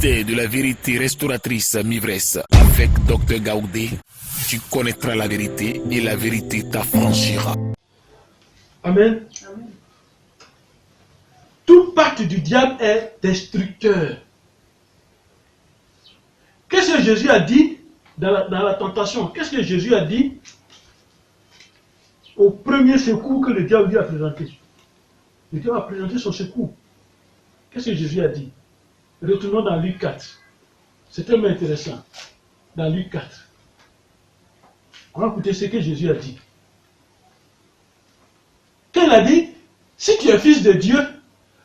vérité de la vérité restauratrice Mivresse avec Dr Gaoudé, tu connaîtras la vérité et la vérité t'affranchira. Amen. Amen. Tout pacte du diable est destructeur. Qu'est-ce que Jésus a dit dans la tentation? Qu'est-ce que Jésus a dit au premier secours que le diable lui a présenté? Le diable a présenté son secours. Qu'est-ce que Jésus a dit? Retournons dans Luc 4. C'est tellement intéressant. Dans Luc 4. On va écouter ce que Jésus a dit. Quand il a dit, si tu es fils de Dieu,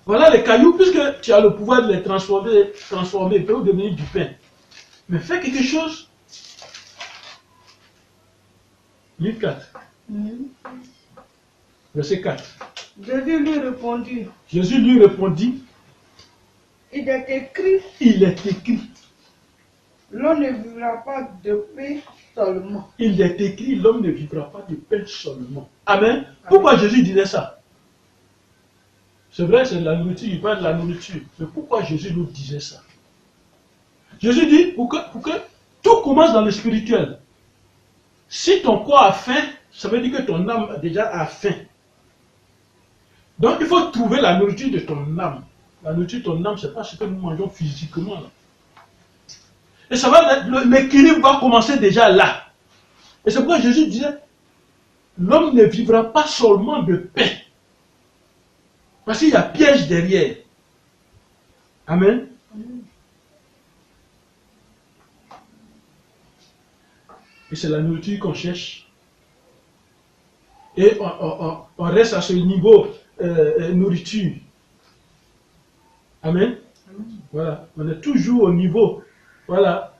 voilà les cailloux, puisque tu as le pouvoir de les transformer, ils peuvent devenir du pain. Mais fais quelque chose. Luc 4. Verset 4. Jésus lui répondit. Jésus lui répondit. Il est écrit. Il est écrit. L'homme ne vivra pas de pain seulement. Il est écrit, l'homme ne vivra pas de pain seulement. Amen. Pourquoi Jésus disait ça? C'est vrai, c'est de la nourriture, il parle de la nourriture. Mais pourquoi Jésus nous disait ça? Jésus dit, pour que tout commence dans le spirituel. Si ton corps a faim, ça veut dire que ton âme déjà a faim. Donc il faut trouver la nourriture de ton âme. La nourriture de ton âme, ce n'est pas ce que nous mangeons physiquement. Là. Et ça va, l'équilibre va commencer déjà là. Et c'est pourquoi Jésus disait, l'homme ne vivra pas seulement de pain. Parce qu'il y a piège derrière. Amen. Et c'est la nourriture qu'on cherche. Et on reste à ce niveau nourriture. Amen. Voilà. On est toujours au niveau. Voilà.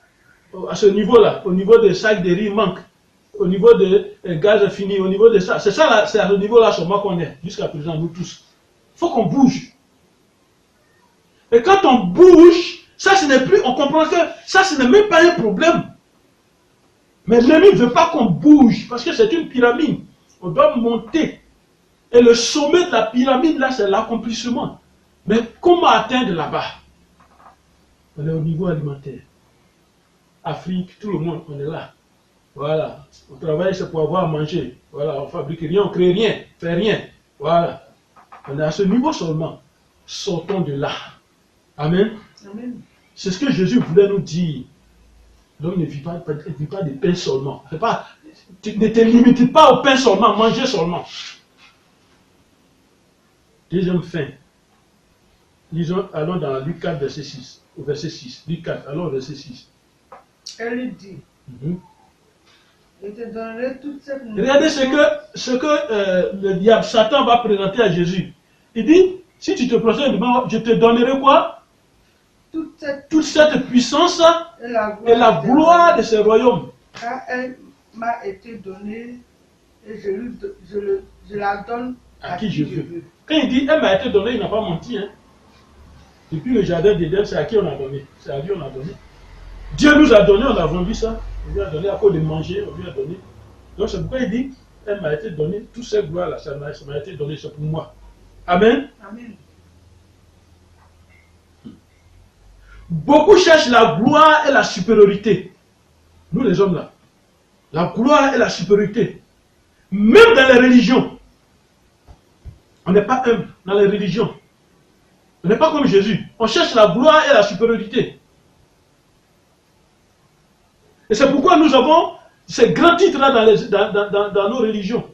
À ce niveau-là. Au niveau des sacs de riz manque. Au niveau des gaz finis. Au niveau de ça. C'est ça là. C'est à ce niveau-là seulement qu'on est. Jusqu'à présent, nous tous. Il faut qu'on bouge. Et quand on bouge, ça ce n'est plus. On comprend que ça ce n'est même pas un problème. Mais l'ennemi ne veut pas qu'on bouge, parce que c'est une pyramide. On doit monter. Et le sommet de la pyramide, là, c'est l'accomplissement. Mais comment atteindre là-bas? On est au niveau alimentaire. Afrique, tout le monde, on est là. Voilà. On travaille, c'est pour avoir à manger. Voilà, on fabrique rien, on crée rien, on fait rien. Voilà. On est à ce niveau seulement. Sortons de là. Amen. Amen. C'est ce que Jésus voulait nous dire. L'homme ne vit pas de pain seulement. Ne te limite pas au pain seulement, manger seulement. Deuxième fin. Lisons, allons dans Luc 4, verset 6. Au verset 6. Luc 4, allons au verset 6. Elle lui dit, je te donnerai toute cette nourriture. Regardez ce que le diable, Satan va présenter à Jésus. Il dit, si tu te prosternes devant moi, je te donnerai quoi? Toute cette puissance et la gloire de ce royaume. Car elle m'a été donnée et je la donne à qui je veux. Quand il dit elle m'a été donnée, il n'a pas menti. Hein. Depuis le jardin d'Éden, c'est à qui on a donné? C'est à lui on a donné. Dieu nous a donné, on a vendu ça. On lui a donné à cause de manger, on lui a donné. Donc c'est pourquoi il dit elle m'a été donnée, toutes ces gloires-là, ça m'a été donné, c'est pour moi. Amen. Amen. Beaucoup cherchent la gloire et la supériorité. Nous les hommes là. La gloire et la supériorité. Même dans les religions. On n'est pas humble dans les religions. On n'est pas comme Jésus. On cherche la gloire et la supériorité. Et c'est pourquoi nous avons ces grands titres-là dans nos religions.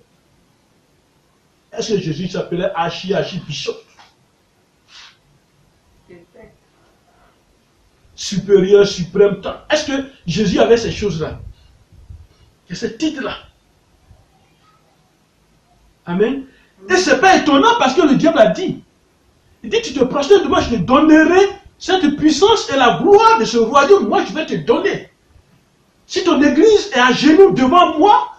Est-ce que Jésus s'appelait Archibishop? Supérieur, suprême, temps. Est-ce que Jésus avait ces choses-là? Et ces titres-là. Amen. Et ce n'est pas étonnant parce que le diable a dit. Il dit, tu te prosternes devant moi, je te donnerai cette puissance et la gloire de ce royaume. Moi, je vais te donner. Si ton église est à genoux devant moi,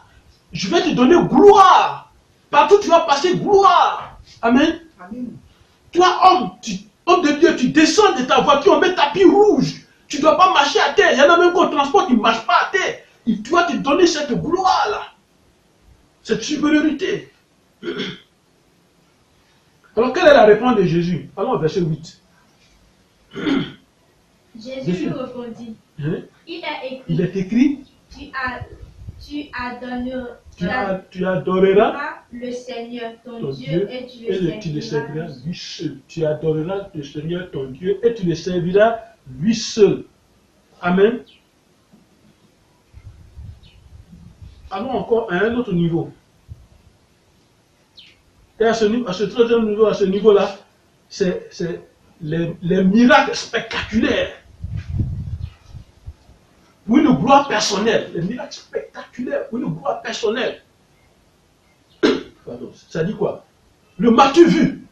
je vais te donner gloire. Partout tu vas passer gloire. Amen. Amen. Toi, homme de Dieu, tu descends de ta voiture, on met tapis rouge. Tu ne dois pas marcher à terre. Il y en a même qu'on transporte, ils ne marchent pas à terre. Il doit te donner cette gloire-là. Cette supériorité. Alors, quelle est la réponse de Jésus? Allons au verset 8. Jésus lui répondit, Hein? il est écrit, tu adoreras le Seigneur ton Dieu et tu le serviras lui seul. Tu adoreras le Seigneur ton Dieu et tu le serviras lui seul. Amen. Allons encore à un autre niveau. Et à ce troisième niveau, à ce niveau-là, c'est les miracles spectaculaires. Pour une gloire personnelle. Les miracles spectaculaires pour une gloire personnelle. Pardon, ça dit quoi? Le m'as-tu vu?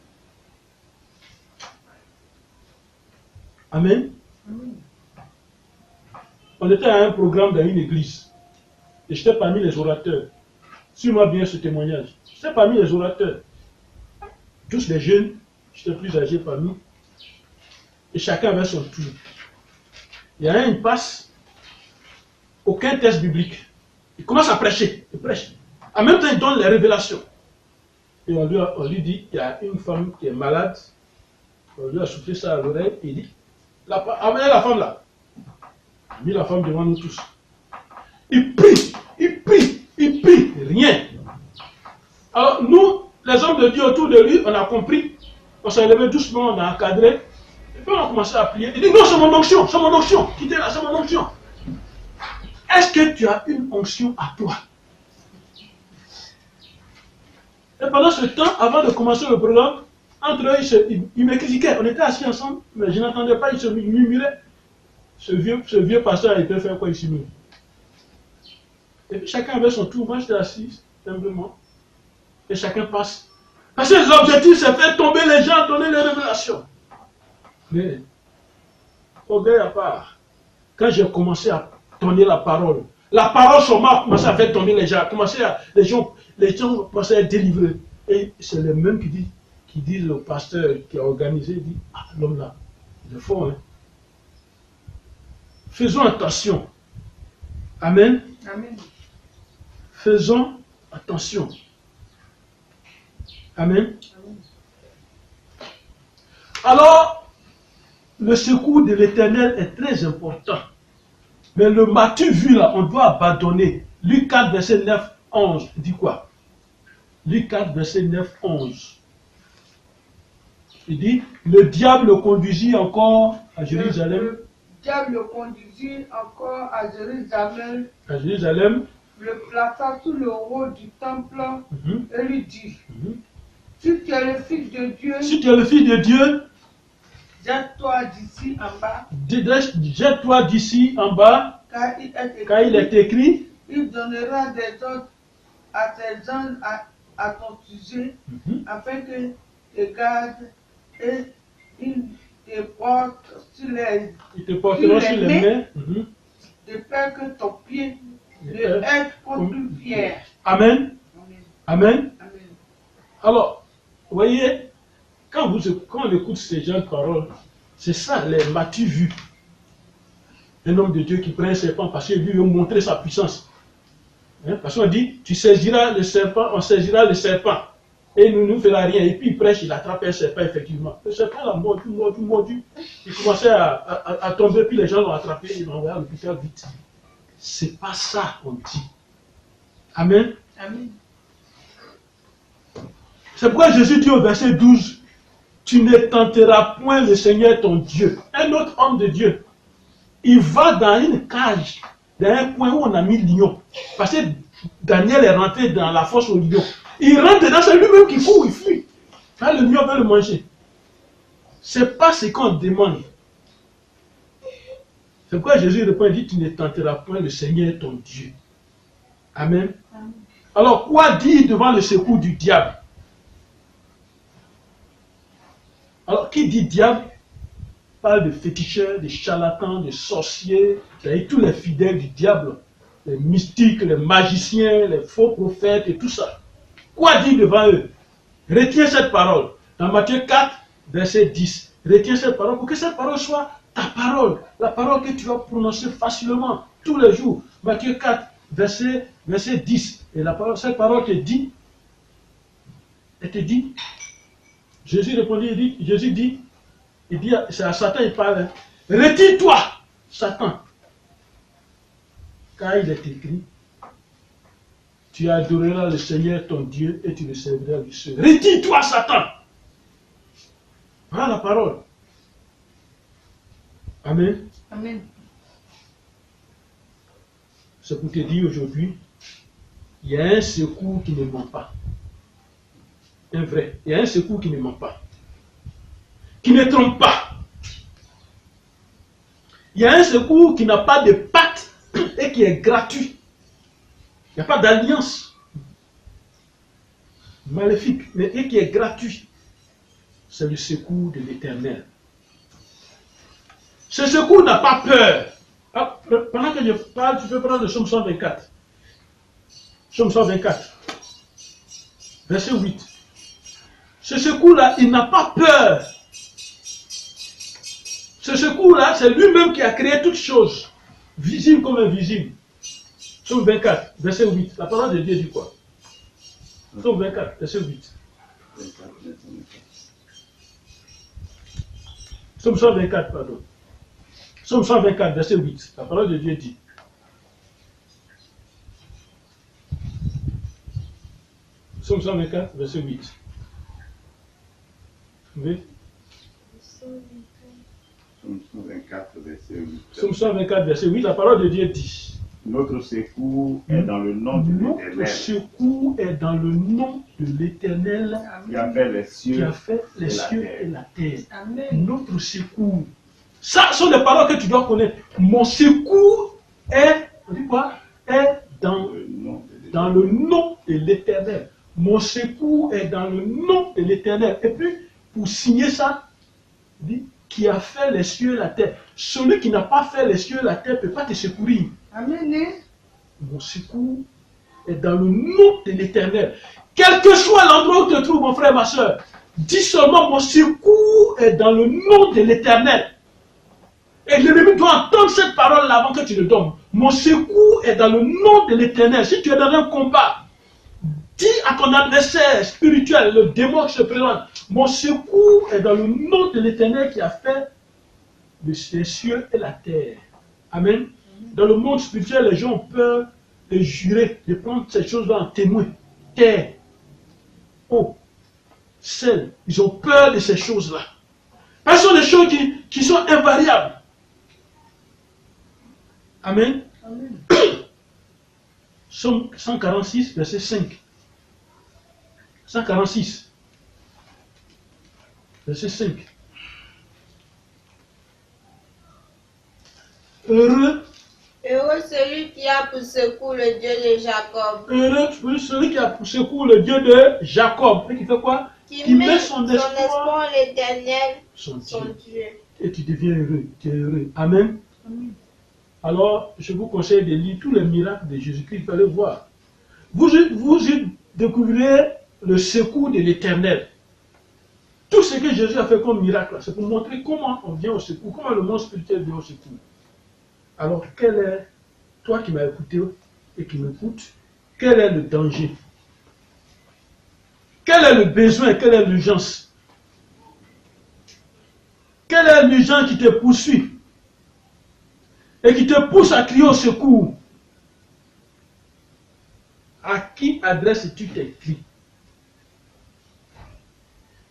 Amen. On était à un programme dans une église. Et j'étais parmi les orateurs. Suis-moi bien ce témoignage. J'étais parmi les orateurs. Tous les jeunes, j'étais plus âgé parmi. Et chacun avait son tour. Il y a un, il passe. Aucun test biblique. Il commence à prêcher. Il prêche. En même temps, il donne les révélations. Et on lui dit, il y a une femme qui est malade. On lui a soufflé ça à l'oreille. Et il dit, amenez la femme là. Il a mis la femme devant nous tous. Il prie, il prie, il prie. Rien. Alors nous, les hommes de Dieu autour de lui, on a compris. On s'est levé doucement, on a encadré. Et puis on a commencé à prier. Il dit, non, c'est mon onction, c'est mon onction. Quittez là, c'est mon onction. Est-ce que tu as une onction à toi? Et pendant ce temps, avant de commencer le programme, entre eux, ils me critiquaient. On était assis ensemble, mais je n'entendais pas, ils se murmuraient. Ce vieux pasteur, il peut faire quoi ici même? Et puis chacun avait son tour. Moi, j'étais assis, simplement. Et chacun passe. Parce que l'objectif, c'est faire tomber les gens, donner les révélations. Mais, orgueil à part, quand j'ai commencé à donner la parole seulement a commencé à faire tomber les gens, les gens ont commencé à être délivrés. Et c'est le même qui dit le pasteur qui a organisé, il dit, ah, l'homme là, il est fort, hein. Faisons attention. Amen. Amen. Faisons attention. Amen. Amen. Alors, le secours de l'Éternel est très important. Mais le m'as-tu vu là, on doit abandonner. Luc 4, verset 9, 11, dit quoi? Luc 4, verset 9, 11. Il dit, le diable le conduisit encore à Jérusalem. Le diable le conduisit encore à Jérusalem. À Jérusalem. Le plaça sous le haut du temple et lui dit, si tu es le Fils de Dieu, si tu es le Fils de Dieu, jette-toi d'ici en bas. Jette-toi d'ici en bas, car il est écrit, il donnera des ordres à tes anges à ton sujet, afin que te gardent et ils te portent sur les mains, de peur que ton pied ne heurte contre une pierre. Amen. Amen. Amen. Alors, vous voyez, quand on écoute ces gens de parole, c'est ça, les m'as-tu vu? Un homme de Dieu qui prend un serpent parce qu'il veut montrer sa puissance. Hein? Parce qu'on dit, tu saisiras le serpent, on saisira le serpent. Et il ne nous fera rien. Et puis il prêche, il attrape un serpent, effectivement. Le serpent l'a mordu. Il commençait à tomber, puis les gens l'ont attrapé, ils l'ont envoyé à l'hôpital vite. C'est pas ça qu'on dit. Amen. Amen. C'est pourquoi Jésus dit au verset 12, tu ne tenteras point le Seigneur ton Dieu. Un autre homme de Dieu, il va dans une cage, dans un coin où on a mis lion. Parce que Daniel est rentré dans la fosse au lion. Il rentre dedans, c'est lui-même qui court, il fuit. Quand le lion veut le manger. C'est pas ce qu'on demande. C'est pourquoi Jésus répond, il dit, tu ne tenteras point le Seigneur ton Dieu. Amen. Amen. Alors, quoi dire devant le secours du diable? Alors, qui dit diable parle de féticheurs, de charlatans, de sorciers, c'est-à-dire tous les fidèles du diable, les mystiques, les magiciens, les faux prophètes et tout ça. Quoi dire devant eux? Retiens cette parole. Dans Matthieu 4, verset 10. Retiens cette parole pour que cette parole soit ta parole. La parole que tu vas prononcer facilement tous les jours. Matthieu 4, verset 10. Et cette parole te dit, elle te dit, Jésus répondit, c'est à Satan il parle, hein. retire-toi, Satan. Car il est écrit, tu adoreras le Seigneur ton Dieu et tu le serviras lui seul. Retire-toi, Satan. Voilà la parole. Amen. Amen. C'est pour te dire aujourd'hui, il y a un secours qui ne ment pas. Un vrai. Il y a un secours qui ne ment pas. Qui ne trompe pas. Il y a un secours qui n'a pas de patte et qui est gratuit. Il n'y a pas d'alliance maléfique, mais et qui est gratuit. C'est le secours de l'Éternel. Ce secours n'a pas peur. Ah, pendant que je parle, tu peux prendre le psaume 124. Psaume 124. Verset 8. Ce secours-là, il n'a pas peur. Ce secours-là, c'est lui-même qui a créé toutes choses, visibles comme invisibles. Psaume 24, verset 8. La parole de Dieu dit quoi? Psaume 24, verset 8. Psaume 124, pardon. Psaume 124, verset 8. La parole de Dieu dit. Psaume 124, verset 8. Oui. Psaume 124, verset 8. Psaume 124, verset 8. La parole de Dieu dit. Notre secours est dans le nom de l'Éternel. Notre secours est dans le nom de l'Éternel Qui a fait les cieux, qui a fait les cieux et la terre. Amen. Notre secours. Ça sont les paroles que tu dois connaître. Mon secours est, on dit quoi? Est dans le nom de l'Éternel. Mon secours est dans le nom de l'Éternel. Et puis, pour signer ça, il dit, qui a fait les cieux et la terre. Celui qui n'a pas fait les cieux et la terre ne peut pas te secourir. Amen. Mon secours est dans le nom de l'Éternel. Quel que soit l'endroit où tu te trouves, mon frère, ma soeur, dis seulement, mon secours est dans le nom de l'Éternel. Et l'ennemi doit entendre cette parole-là avant que tu le donnes. Mon secours est dans le nom de l'Éternel. Si tu es dans un combat, dis à ton adversaire spirituel, le démon qui se présente, mon secours est dans le nom de l'Éternel qui a fait les cieux et la terre. Amen. Dans le monde spirituel, les gens ont peur de jurer, de prendre ces choses-là en témoin. Terre, eau, sel. Ils ont peur de ces choses-là. Ce sont des choses qui sont invariables. Amen. Amen. Psaume 146, verset 5. 146, verset 5. Heureux celui qui a pour secours le Dieu de Jacob. Heureux celui qui a pour secours le Dieu de Jacob. Et qui fait quoi? Qui met son espoir en l'Éternel, son Dieu. Et tu deviens heureux. Tu es heureux. Amen. Amen. Alors, je vous conseille de lire tous les miracles de Jésus-Christ. Il fallait voir. Vous y découvrirez le secours de l'Éternel. Tout ce que Jésus a fait comme miracle, c'est pour montrer comment on vient au secours, comment le monde spirituel vient au secours. Alors, quel est, toi qui m'as écouté et qui m'écoute, quel est le danger? Quel est le besoin? Quelle est l'urgence? Quelle est l'urgence qui te poursuit et qui te pousse à crier au secours? À qui adresses-tu tes cris?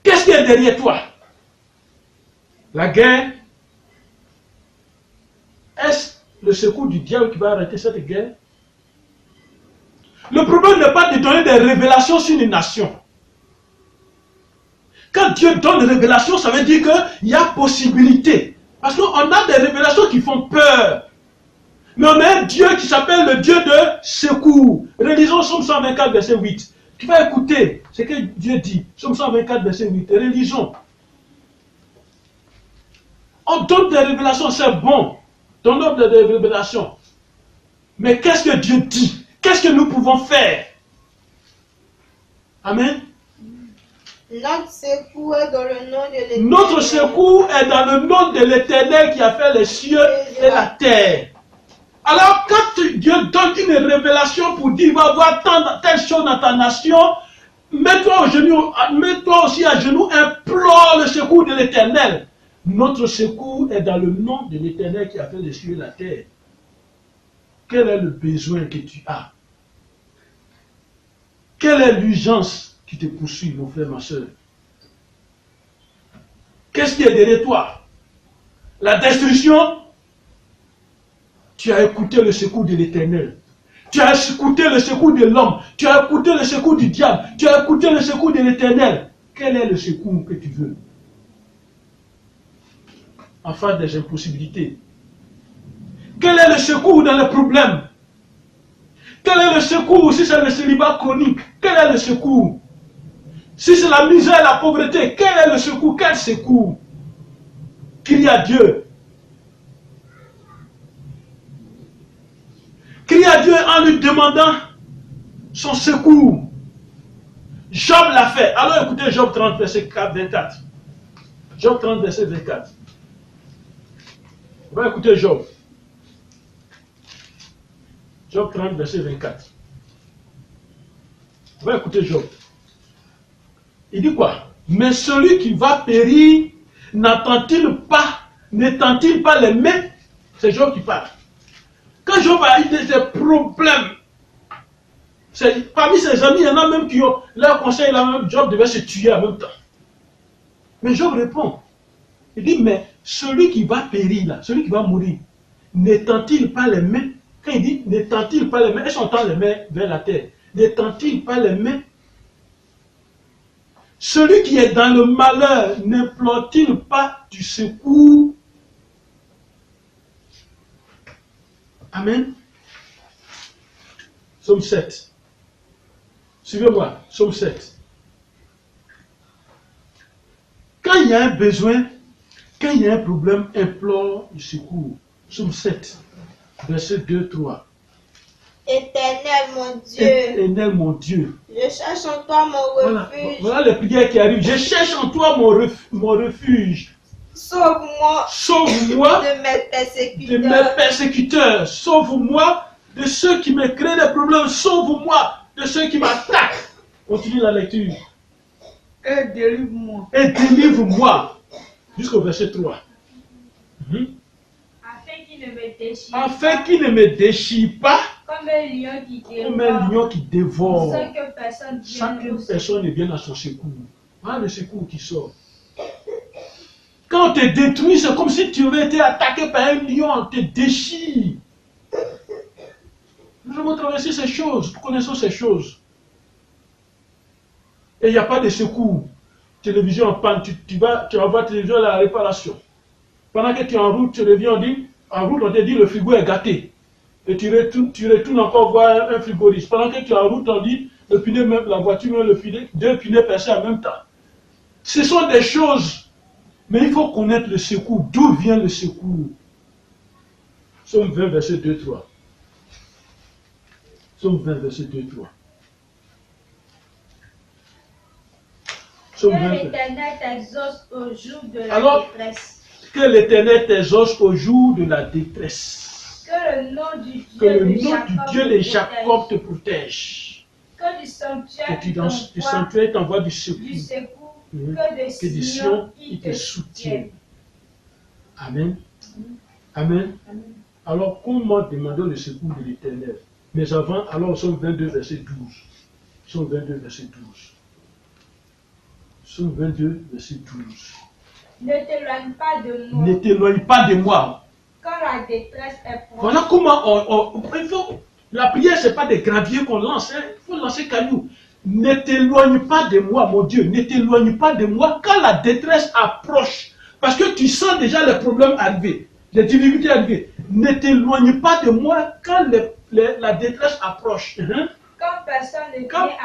Qu'est-ce qui est derrière toi? La guerre? Est-ce le secours du diable qui va arrêter cette guerre? Le problème n'est pas de donner des révélations sur une nation. Quand Dieu donne des révélations, ça veut dire qu'il y a possibilité. Parce qu'on a des révélations qui font peur. Mais on a un Dieu qui s'appelle le Dieu de secours. Relisons Psaume 124, verset 8. Tu vas écouter ce que Dieu dit. Psaume 124, verset 8. Relisons. On donne des révélations, c'est bon. Donnons des révélations. Mais qu'est-ce que Dieu dit? Qu'est-ce que nous pouvons faire? Amen. Notre secours est dans le nom de l'Éternel. Notre secours est dans le nom de l'Éternel qui a fait les cieux et la terre. Alors, quand Dieu donne une révélation pour dire, va voir telle chose dans ta nation, mets-toi aussi à genoux, implore le secours de l'Éternel. Notre secours est dans le nom de l'Éternel qui a fait les cieux et la terre. Quel est le besoin que tu as? Quelle est l'urgence qui te poursuit, mon frère, ma soeur? Qu'est-ce qui est derrière toi? La destruction? Tu as écouté le secours de l'Éternel. Tu as écouté le secours de l'homme. Tu as écouté le secours du diable. Tu as écouté le secours de l'Éternel. Quel est le secours que tu veux? En face des impossibilités. Quel est le secours dans les problèmes? Quel est le secours si c'est le célibat chronique? Quel est le secours? Si c'est la misère et la pauvreté, quel est le secours? Quel secours? Crie à Dieu. Crie à Dieu en lui demandant son secours. Job l'a fait. Alors écoutez Job 30, verset 24. Job 30, verset 24. On va écouter Job. Job 30, verset 24. On va écouter Job. Il dit quoi? Mais celui qui va périr, n'étend-il pas les mains? C'est Job qui parle. Quand Job a eu des problèmes, parmi ses amis, il y en a même qui ont leur conseil, Job devait se tuer en même temps. Mais Job répond. Il dit, mais celui qui va périr, là, celui qui va mourir, n'étend-il pas les mains? Quand il dit, n'étend-il pas les mains, est-ce qu'on tend les mains vers la terre? N'étend-il pas les mains? Celui qui est dans le malheur, n'implore-t-il pas du secours? Amen. Psaume 7. Suivez-moi, Psaume 7. Quand il y a un besoin, quand il y a un problème, implore du secours. Psaume 7, verset 2, 3. Éternel mon Dieu, Éternel mon Dieu. je cherche en toi mon refuge. Voilà les prières qui arrivent. Je cherche en toi mon refuge. Sauve-moi Sauve-moi de mes persécuteurs. de mes persécuteurs. Sauve-moi de ceux qui me créent des problèmes. Sauve-moi de ceux qui m'attaquent. Continue la lecture. Et délivre-moi. Et délivre-moi. Jusqu'au verset 3. Afin qu'il ne me déchire Afin qu'il ne me déchire pas comme un lion qui comme un lion qui dévore. sans que personne Sans vienne qu'une personne ne vienne à son secours. Voilà le secours qui sort. Quand on te détruit, c'est comme si tu avais été attaqué par un lion, on te déchire. Nous avons traversé ces choses, nous connaissons ces choses. Et il n'y a pas de secours. Télévision en panne, tu envoies la télévision à la réparation. Pendant que tu es en route, tu reviens, on te dit le frigo est gâté. Et tu retournes encore voir un frigoriste. Pendant que tu es en route, on dit le pneu même, la voiture même, le pneu, deux pneus percés en même temps. Ce sont des choses, mais il faut connaître le secours. D'où vient le secours? Psaume 20, verset 2, 3. Psaume 20, verset 2, 3. Que l'Éternel t'exauce au jour de la détresse. Que l'Éternel t'exauce au jour de la détresse. Que le nom du Dieu de Jacob te protège. Que du sanctuaire t'envoie du secours. Que de Sion il te soutienne. Amen. Amen. Alors, comment demander le secours de l'Éternel? Mais avant, alors, Psaume 22, verset 12. Psaume 22, verset 12. Psaume 22, verset 12. Ne t'éloigne pas de moi. Ne t'éloigne pas de moi. Quand la détresse est proche. Voilà comment il faut. La prière, ce n'est pas des graviers qu'on lance. Il faut lancer cailloux. Ne t'éloigne pas de moi, mon Dieu. Ne t'éloigne pas de moi quand la détresse approche. Parce que tu sens déjà les problèmes arriver, les difficultés arriver. Ne t'éloigne pas de moi quand la détresse approche. Quand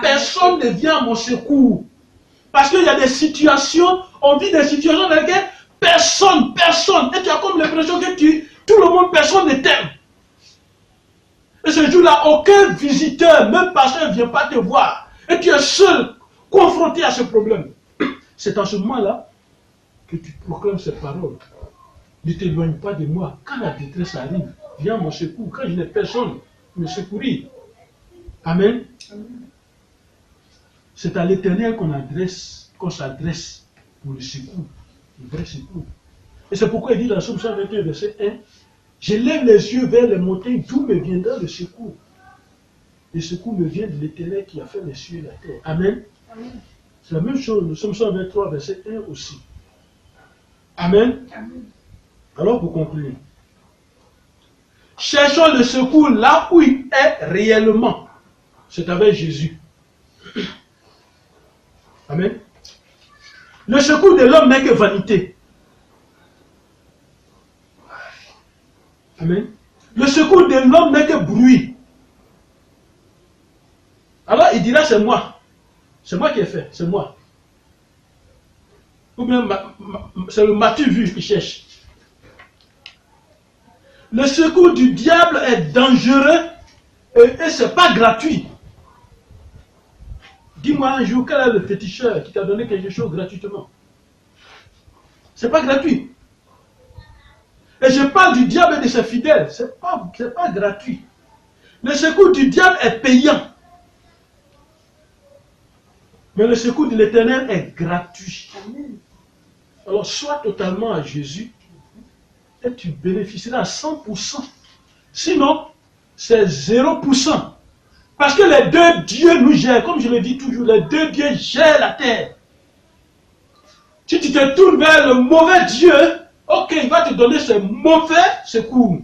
personne ne vient à mon secours. Parce qu'il y a des situations, on vit des situations dans lesquelles personne, et tu as comme l'impression que tout le monde, personne ne t'aime. Et ce jour-là, aucun visiteur, même pasteur, ne vient pas te voir. Et tu es seul, confronté à ce problème. C'est en ce moment-là que tu proclames ces paroles. Ne t'éloigne pas de moi. Quand la détresse arrive, viens à mon secours. Quand je n'ai personne, me secourir. Amen. C'est à l'Éternel qu'on s'adresse pour le secours, le vrai secours. Et c'est pourquoi il dit dans le Psaume 121, verset 1, je lève les yeux vers les montagnes, d'où me viendra le secours. Le secours me vient de l'Éternel qui a fait les cieux et la terre. Amen. Amen. C'est la même chose, le Psaume 123, verset 1 aussi. Amen. Amen. Alors pour conclure, cherchons le secours là où il est réellement. C'est avec Jésus. Amen. Le secours de l'homme n'est que vanité. Amen. Le secours de l'homme n'est que bruit. Alors il dira c'est moi. C'est moi qui ai fait, c'est moi. Ou bien c'est le Matthieu vu qui cherche. Le secours du diable est dangereux et ce n'est pas gratuit. Dis-moi un jour, quel est le féticheur qui t'a donné quelque chose gratuitement? Ce n'est pas gratuit. Et je parle du diable et de ses fidèles. Ce n'est pas gratuit. Le secours du diable est payant. Mais le secours de l'Éternel est gratuit. Alors sois totalement à Jésus et tu bénéficieras à 100%. Sinon, c'est 0%. Parce que les deux dieux nous gèrent, comme je le dis toujours, les deux dieux gèrent la terre. Si tu te tournes vers le mauvais Dieu, ok, il va te donner ce mauvais secours.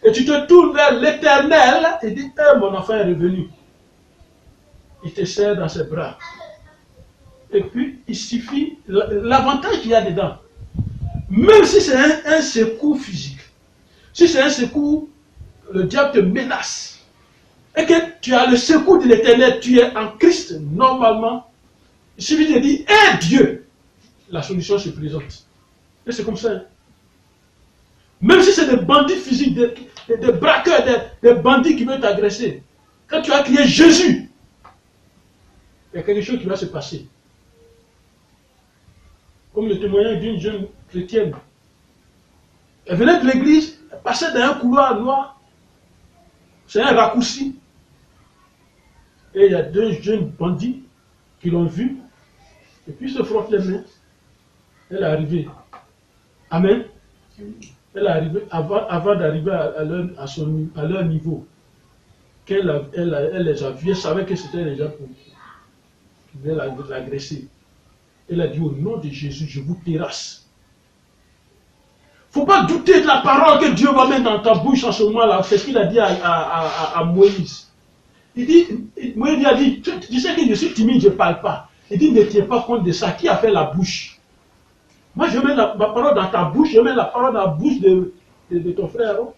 Et tu te tournes vers l'Éternel et dis, mon enfant est revenu. Il te serre dans ses bras. Et puis, il suffit, l'avantage qu'il y a dedans, même si c'est un secours physique, si c'est un secours, le diable te menace, et que tu as le secours de l'Éternel, tu es en Christ, normalement, il suffit de dire, Dieu, la solution se présente. Et c'est comme ça. Hein. Même si c'est des bandits physiques, des braqueurs, des bandits qui veulent t'agresser, quand tu as crié Jésus, il y a quelque chose qui va se passer. Comme le témoignage d'une jeune chrétienne. Elle venait de l'église, elle passait dans un couloir noir. C'est un raccourci. Et il y a deux jeunes bandits qui l'ont vu. Et puis ils se frottent les mains. Elle est arrivée. Amen. Elle est arrivée avant d'arriver à leur niveau. Elle les a vus, elle savait que c'était les gens qui venaient l'agresser. Elle a dit au nom de Jésus, je vous terrasse. Il ne faut pas douter de la parole que Dieu va mettre dans ta bouche en ce moment-là. C'est ce qu'il a dit à Moïse. Moïse a dit, tu sais que je suis timide, je ne parle pas. Il dit, ne tiens pas compte de ça. Qui a fait la bouche? Moi, je mets ma parole dans ta bouche, je mets la parole dans la bouche de ton frère. Hein?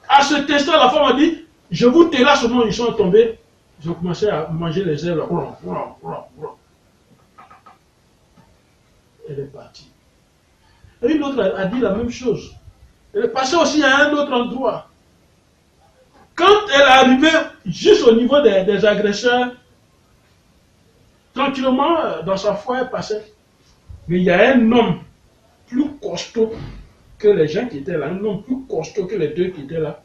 À cet instant, la femme a dit, je vous terrasse au moment où ils sont tombés. Ils ont commencé à manger les herbes. Elle est partie. Et une autre a dit la même chose. Elle est passée aussi à un autre endroit. Quand elle est arrivée juste au niveau des agresseurs, tranquillement, dans sa foi, elle passait. Mais il y a un homme plus costaud que les gens qui étaient là, un homme plus costaud que les deux qui étaient là,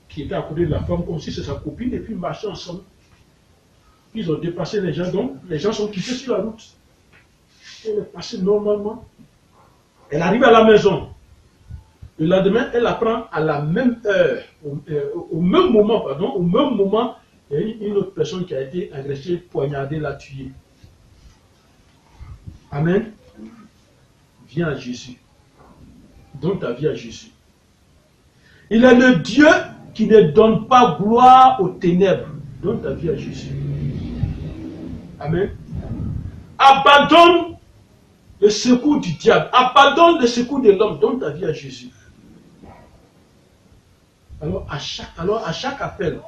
qui était à côté de la femme, comme si c'est sa copine, et puis ils marchaient ensemble. Ils ont dépassé les gens, donc les gens sont quittés sur la route. Elle est passée normalement. Elle arrive à la maison. Le lendemain, elle apprend à la même heure, au même moment, il y a une autre personne qui a été agressée, poignardée, l'a tuée. Amen. Viens à Jésus. Donne ta vie à Jésus. Il est le Dieu qui ne donne pas gloire aux ténèbres. Donne ta vie à Jésus. Amen. Abandonne le secours du diable. Abandonne le secours de l'homme. Donne ta vie à Jésus. Alors à chaque appel,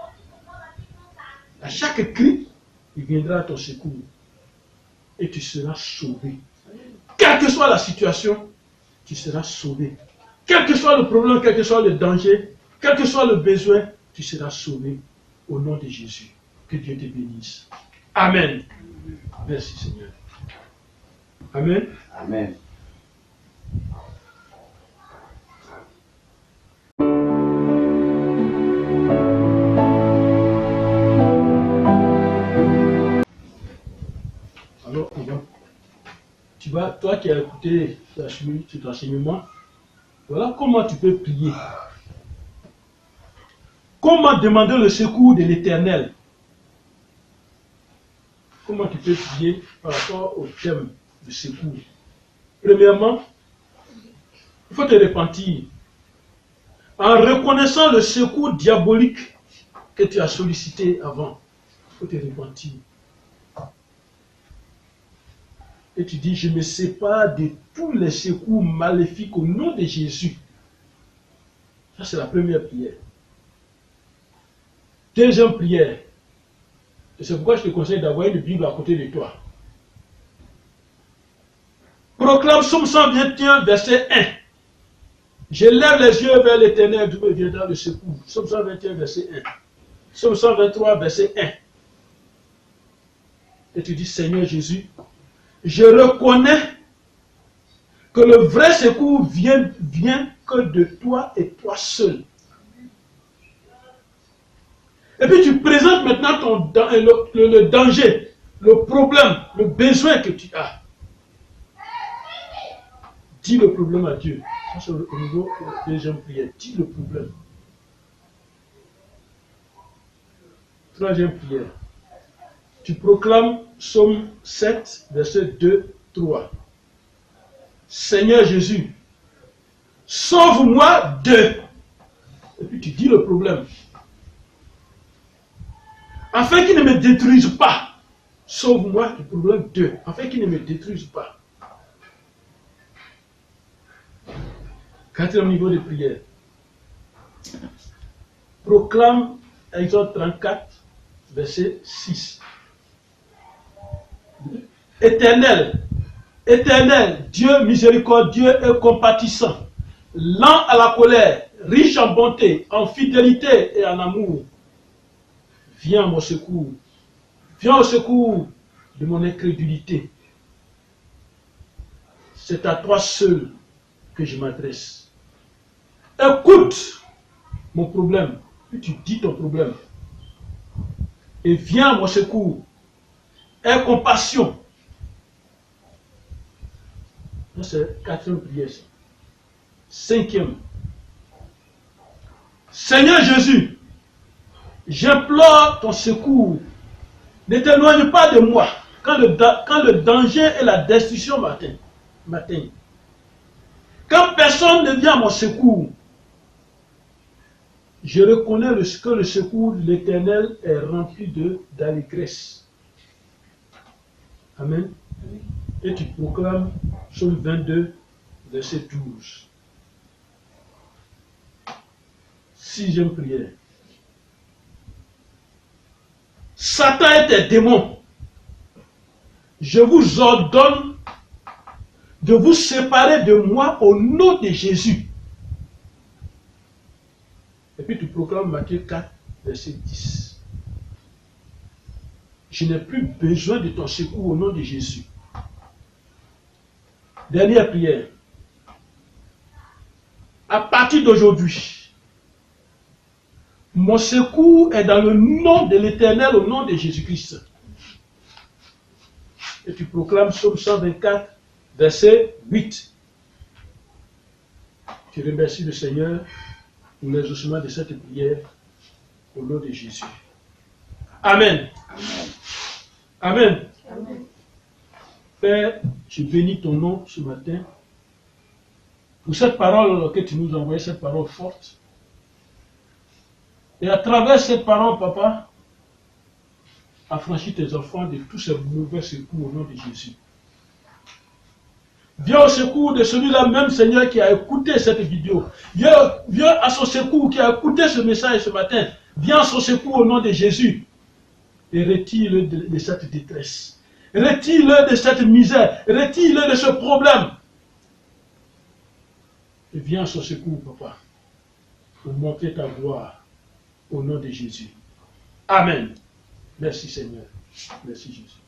à chaque cri, il viendra à ton secours. Et tu seras sauvé. Quelle que soit la situation, tu seras sauvé. Quel que soit le problème, quel que soit le danger, quel que soit le besoin, tu seras sauvé au nom de Jésus. Que Dieu te bénisse. Amen. Merci Seigneur. Amen. Amen. Alors, toi qui as écouté cet enseignement, voilà comment tu peux prier. Comment demander le secours de l'Éternel? Comment tu peux prier par rapport au thème de secours? Premièrement, il faut te repentir en reconnaissant le secours diabolique que tu as sollicité avant. Il faut te repentir. Et tu dis, je me sépare de tous les secours maléfiques au nom de Jésus. Ça, c'est la première prière. Deuxième prière. Et c'est pourquoi je te conseille d'avoir une Bible à côté de toi. Proclame Psaume 121, verset 1. Je lève les yeux vers l'Éternel, d'où me viendra le secours. Psaume 121, verset 1. Psaume 123, verset 1. Et tu dis, Seigneur Jésus, je reconnais que le vrai secours vient que de toi et toi seul. Et puis tu présentes maintenant le danger, le problème, le besoin que tu as. Dis le problème à Dieu. Ça c'est au niveau de la deuxième prière. Dis le problème. Troisième prière. Tu proclames Psaume 7, verset 2, 3. Seigneur Jésus, sauve-moi de. Et puis tu dis le problème. Afin qu'il ne me détruise pas. Sauve-moi du problème 2. Afin qu'il ne me détruise pas. Quatrième niveau de prière. Proclame Exode 34, verset 6. Éternel, Dieu miséricordieux et compatissant, lent à la colère, riche en bonté, en fidélité et en amour, viens à mon secours. Viens au secours de mon incrédulité. C'est à toi seul que je m'adresse. Écoute mon problème. Puis tu dis ton problème. Et viens à mon secours. Aie compassion. C'est quatrième prière. Cinquième. Seigneur Jésus, j'implore ton secours. Ne t'éloigne pas de moi quand le danger et la destruction m'atteignent. Quand personne ne vient à mon secours, je reconnais que le secours de l'Éternel est rempli d'allégresse. Amen. Et tu proclames Psaume 22, verset 12. Sixième prière. Satan et tes démons, je vous ordonne de vous séparer de moi au nom de Jésus. Et puis tu proclames Matthieu 4, verset 10. Je n'ai plus besoin de ton secours au nom de Jésus. Dernière prière. À partir d'aujourd'hui, mon secours est dans le nom de l'Éternel, au nom de Jésus-Christ. Et tu proclames Psaume 124, verset 8. Tu remercies le Seigneur pour l'exaucement de cette prière au nom de Jésus. Amen. Amen. Amen. Père, je bénis ton nom ce matin pour cette parole que tu nous as envoyée, cette parole forte. Et à travers cette parole, Papa, affranchis tes enfants de tous ces mauvais secours au nom de Jésus. Viens au secours de celui-là même, Seigneur, qui a écouté cette vidéo. Viens à son secours, qui a écouté ce message ce matin. Viens à son secours au nom de Jésus. Et retire-le de cette détresse. Retire-le de cette misère. Retire-le de ce problème. Et viens à son secours, Papa, pour montrer ta gloire au nom de Jésus. Amen. Merci Seigneur. Merci Jésus.